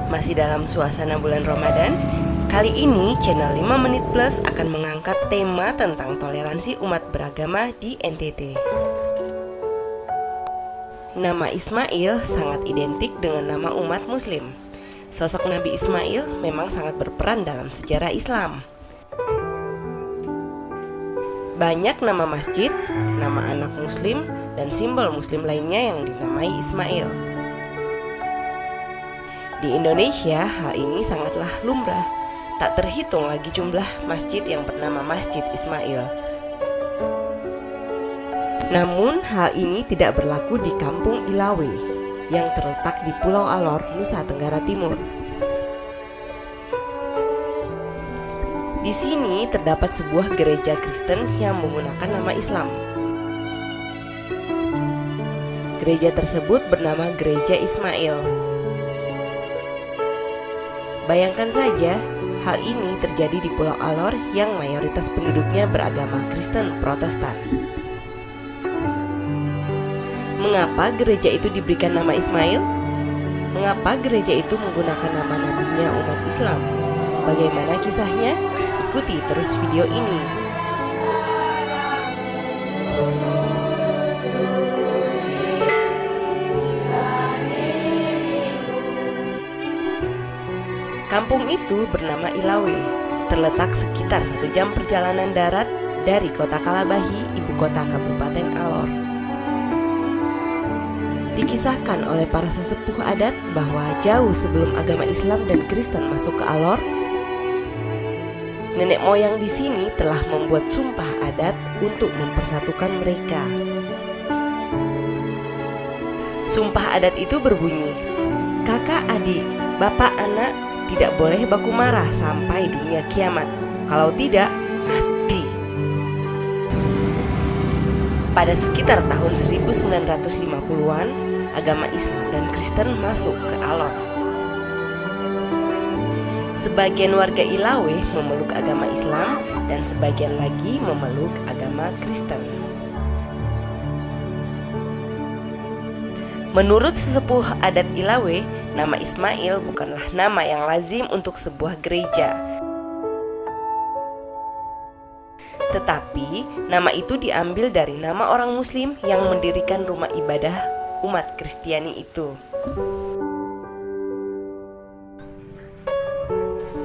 Masih dalam suasana bulan Ramadan, kali ini channel 5 Menit Plus akan mengangkat tema tentang toleransi umat beragama di NTT. Nama Ismail sangat identik dengan nama umat muslim. Sosok Nabi Ismail memang sangat berperan dalam sejarah Islam. Banyak nama masjid, nama anak muslim, dan simbol muslim lainnya yang dinamai Ismail. Di Indonesia, hal ini sangatlah lumrah. Tak terhitung lagi jumlah masjid yang bernama Masjid Ismail. Namun, hal ini tidak berlaku di Kampung Ilawe yang terletak di Pulau Alor, Nusa Tenggara Timur. Di sini terdapat sebuah gereja Kristen yang menggunakan nama Islam. Gereja tersebut bernama Gereja Ismail. Bayangkan saja, hal ini terjadi di Pulau Alor yang mayoritas penduduknya beragama Kristen Protestan. Mengapa gereja itu diberikan nama Ismail? Mengapa gereja itu menggunakan nama nabinya umat Islam? Bagaimana kisahnya? Ikuti terus video ini. Kampung itu bernama Ilawe, terletak sekitar 1 jam perjalanan darat dari kota Kalabahi, ibu kota Kabupaten Alor. Dikisahkan oleh para sesepuh adat bahwa jauh sebelum agama Islam dan Kristen masuk ke Alor, nenek moyang di sini telah membuat sumpah adat untuk mempersatukan mereka. Sumpah adat itu berbunyi, kakak adik, bapak anak, tidak boleh baku marah sampai dunia kiamat. Kalau tidak, mati. Pada sekitar tahun 1950-an, agama Islam dan Kristen masuk ke Alor. Sebagian warga Ilawe memeluk agama Islam dan sebagian lagi memeluk agama Kristen. Menurut sesepuh adat Ilawe, nama Ismail bukanlah nama yang lazim untuk sebuah gereja. Tetapi, nama itu diambil dari nama orang muslim yang mendirikan rumah ibadah umat Kristiani itu.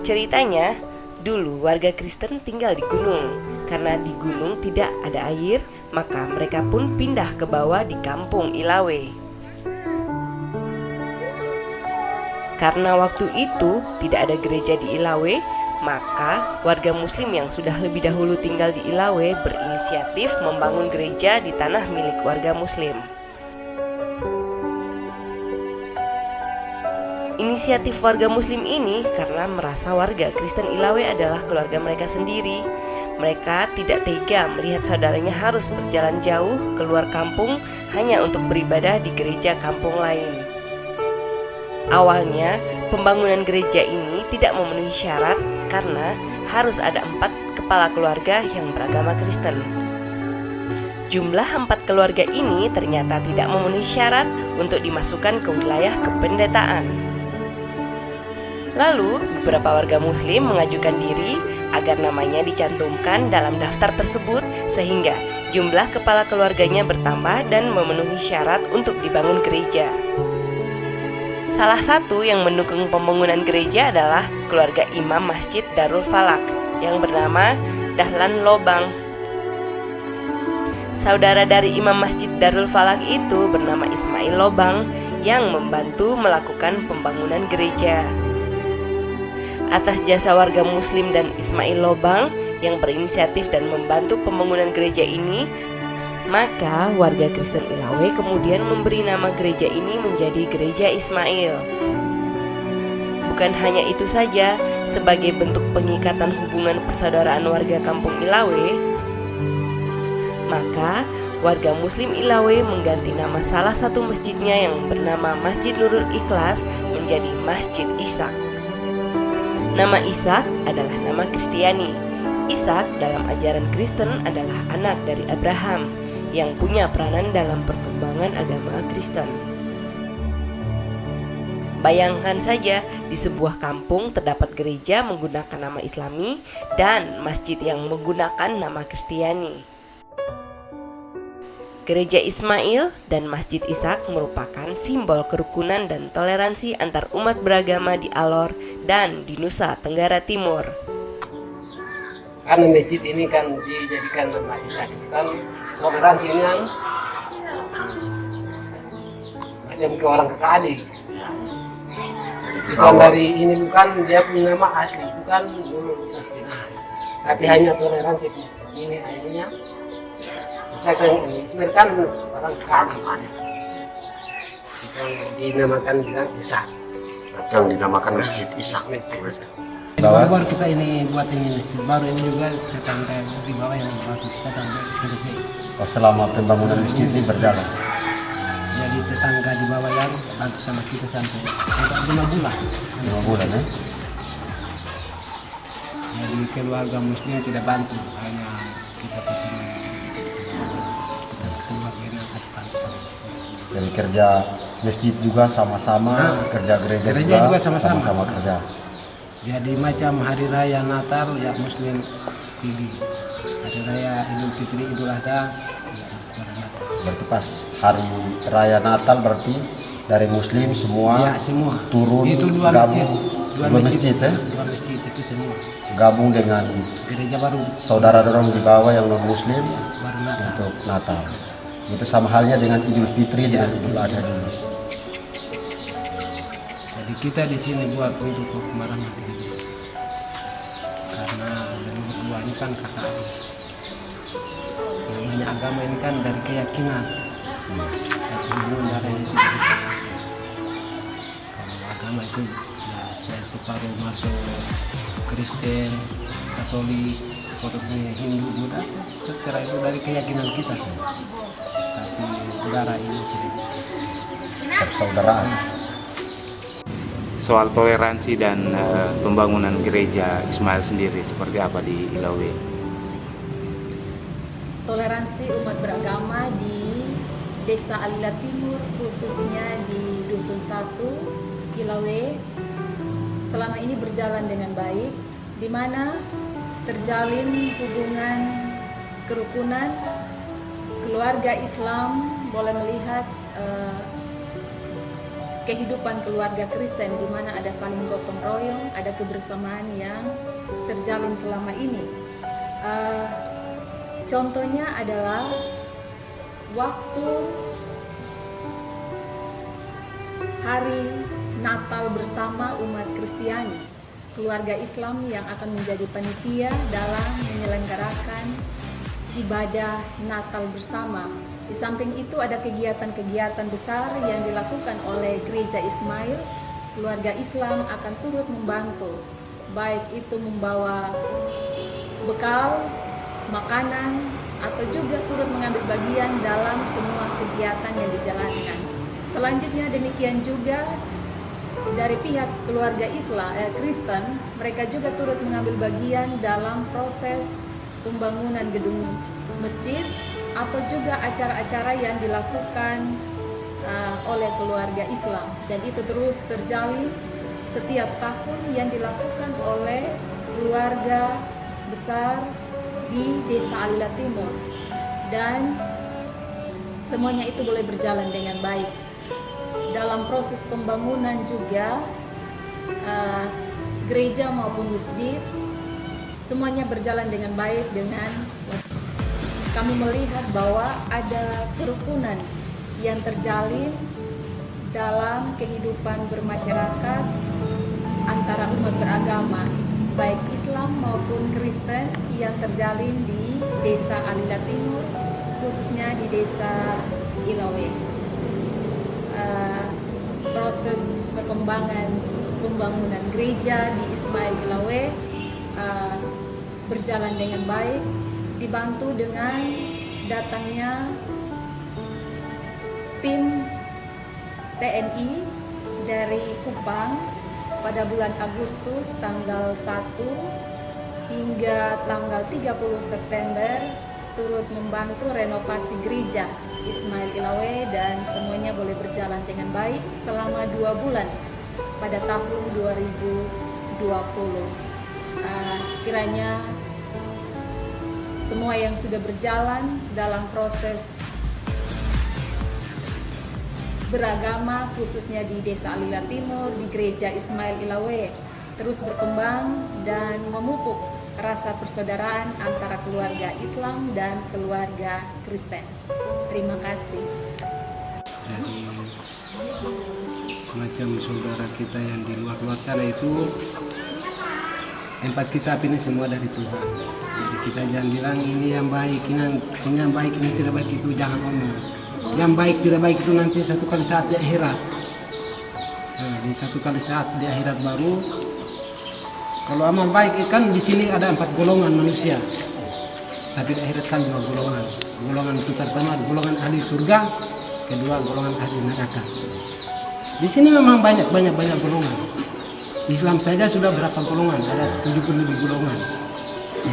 Ceritanya, dulu warga Kristen tinggal di gunung. Karena di gunung tidak ada air, maka mereka pun pindah ke bawah di kampung Ilawe. Karena waktu itu tidak ada gereja di Ilawe, maka warga muslim yang sudah lebih dahulu tinggal di Ilawe berinisiatif membangun gereja di tanah milik warga muslim. Inisiatif warga muslim ini karena merasa warga Kristen Ilawe adalah keluarga mereka sendiri. Mereka tidak tega melihat saudaranya harus berjalan jauh keluar kampung hanya untuk beribadah di gereja kampung lain. Awalnya, pembangunan gereja ini tidak memenuhi syarat karena harus ada 4 kepala keluarga yang beragama Kristen. Jumlah 4 keluarga ini ternyata tidak memenuhi syarat untuk dimasukkan ke wilayah kependetaan. Lalu, beberapa warga muslim mengajukan diri agar namanya dicantumkan dalam daftar tersebut sehingga jumlah kepala keluarganya bertambah dan memenuhi syarat untuk dibangun gereja. Salah satu yang mendukung pembangunan gereja adalah keluarga Imam Masjid Darul Falak yang bernama Dahlan Lobang. Saudara dari Imam Masjid Darul Falak itu bernama Ismail Lobang yang membantu melakukan pembangunan gereja. Atas jasa warga muslim dan Ismail Lobang yang berinisiatif dan membantu pembangunan gereja ini, maka warga Kristen Ilawe kemudian memberi nama gereja ini menjadi Gereja Ismail. Bukan hanya itu saja, sebagai bentuk pengikatan hubungan persaudaraan warga kampung Ilawe, maka warga muslim Ilawe mengganti nama salah satu masjidnya yang bernama Masjid Nurul Ikhlas menjadi Masjid Ishak. Nama Ishak adalah nama Kristiani. Ishak dalam ajaran Kristen adalah anak dari Abraham yang punya peranan dalam perkembangan agama Kristen. Bayangkan saja, di sebuah kampung terdapat gereja menggunakan nama Islami dan masjid yang menggunakan nama Kristiani. Gereja Ismail dan Masjid Ishak merupakan simbol kerukunan dan toleransi antar umat beragama di Alor dan di Nusa Tenggara Timur. Karena masjid ini kan dijadikan nama Ishak, kan toleransi ini kan macam ke orang kakak adik. Bukan dari ini, bukan dia punya nama asli, bukan asli. Tapi hanya toleransi ini akhirnya. Saya kan sebenarnya kan orang kakak adik. Dinamakan bilang Ishak. Yang dinamakan Masjid Ishak. Baru-baru kita ini buat ini masjid baru ini juga tetangga di bawah yang bantu kita sampai selesai. Oh, selama pembangunan masjid ini berjalan. Jadi tetangga di bawah yang bantu sama kita sampai 5 bulan. 5 bulan ya? Jadi keluarga muslim tidak bantu, hanya kita keluarga yang akan bantu sama. Jadi kerja masjid juga sama-sama, kerja gereja juga sama-sama kerja. Jadi macam hari raya Natal ya muslim pilih, hari raya Idul Fitri, Idul Adha ya orang Natal. Berarti pas hari raya Natal berarti dari muslim semua, ya, semua turun itu dua gabung masjid ya? Dua masjid itu semua gabung dengan gereja baru saudara dorong di bawah yang non muslim baru Natal. Untuk Natal. Itu sama halnya dengan Idul Fitri dan Idul Adha juga. Jadi kita di sini buat untuk kemarahan tidak bisa, karena menurut gua ini kan kakak adik. Namanya agama ini kan dari keyakinan, tapi hubungan darah ini tidak bisa. Kalau agama itu ya saya separuh masuk Kristen, Katolik, Protestan, Hindu, Buddha, terserah itu dari keyakinan kita. Tapi darah ini tidak bisa. Persaudaraan. Soal toleransi dan pembangunan gereja Ismail sendiri seperti apa di Ilawe? Toleransi umat beragama di Desa Alila Timur, khususnya di Dusun 1 Ilawe, selama ini berjalan dengan baik, di mana terjalin hubungan kerukunan. Keluarga Islam boleh melihat kehidupan keluarga Kristen di mana ada saling gotong royong, ada kebersamaan yang terjalin selama ini. Contohnya adalah waktu hari Natal bersama umat Kristiani, keluarga Islam yang akan menjadi panitia dalam menyelenggarakan ibadah Natal bersama. Di samping itu ada kegiatan-kegiatan besar yang dilakukan oleh Gereja Ismail. Keluarga Islam akan turut membantu, baik itu membawa bekal, makanan, atau juga turut mengambil bagian dalam semua kegiatan yang dijalankan. Selanjutnya demikian juga dari pihak keluarga Islam, Kristen, mereka juga turut mengambil bagian dalam proses pembangunan gedung masjid atau juga acara-acara yang dilakukan oleh keluarga Islam, dan itu terus terjalin setiap tahun yang dilakukan oleh keluarga besar di Desa Alila Timur, dan semuanya itu boleh berjalan dengan baik. Dalam proses pembangunan juga gereja maupun masjid semuanya berjalan dengan baik. Dengan kami melihat bahwa ada kerukunan yang terjalin dalam kehidupan bermasyarakat antara umat beragama, baik Islam maupun Kristen, yang terjalin di Desa Alila Timur, khususnya di Desa Ilawe. Proses perkembangan pembangunan gereja di Ismail Ilawe berjalan dengan baik, dibantu dengan datangnya tim TNI dari Kupang pada bulan Agustus tanggal 1 hingga tanggal 30 September turut membantu renovasi gereja Ismail Ilawe, dan semuanya boleh berjalan dengan baik selama 2 bulan pada tahun 2020. Kiranya semua yang sudah berjalan dalam proses beragama, khususnya di Desa Alila Timur, di Gereja Ismail Ilawe, terus berkembang dan memupuk rasa persaudaraan antara keluarga Islam dan keluarga Kristen. Terima kasih. Jadi macam saudara kita yang di luar sana itu, tempat kita ini semua dari Tuhan. Jadi kita jangan bilang ini yang baik, ini yang baik, ini tidak baik, itu jangan omong. Yang baik tidak baik itu nanti satu kali saat di akhirat. Nah, di satu kali saat di akhirat baru. Kalau amal baik kan di sini ada 4 golongan manusia. Tapi di akhirat kan 2 golongan. Golongan itu pertama golongan ahli surga, kedua golongan ahli neraka. Di sini memang banyak golongan. Islam saja sudah berapa golongan? Ada 70 lebih golongan.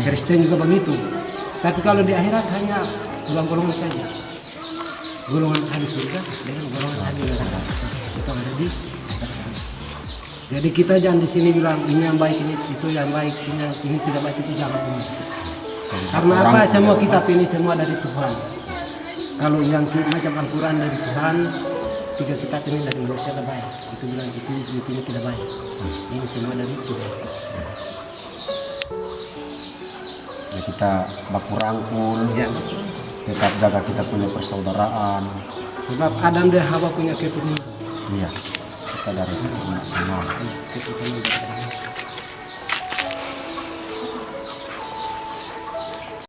Kristen juga begitu. Tapi kalau di akhirat hanya 2 golongan saja. Golongan ahli surga dengan golongan ahli neraka. Itu ada di akhirat sana. Jadi kita jangan di sini bilang ini yang baik, ini itu yang baik, ini tidak baik, itu jangan omong. Karena apa? Semua kitab ini semua dari Tuhan. Kalau yang macam Al-Quran dari Tuhan, 3 kitab ini dari manusia tidak baik. Itu bilang itu tidak baik. Ini semua dari Tuhan. Ya, kita baku rangkul, tetap jaga kita punya persaudaraan. Sebab Adam dan Hawa punya keturunan. Iya, kita dari keturunan. Keturunan.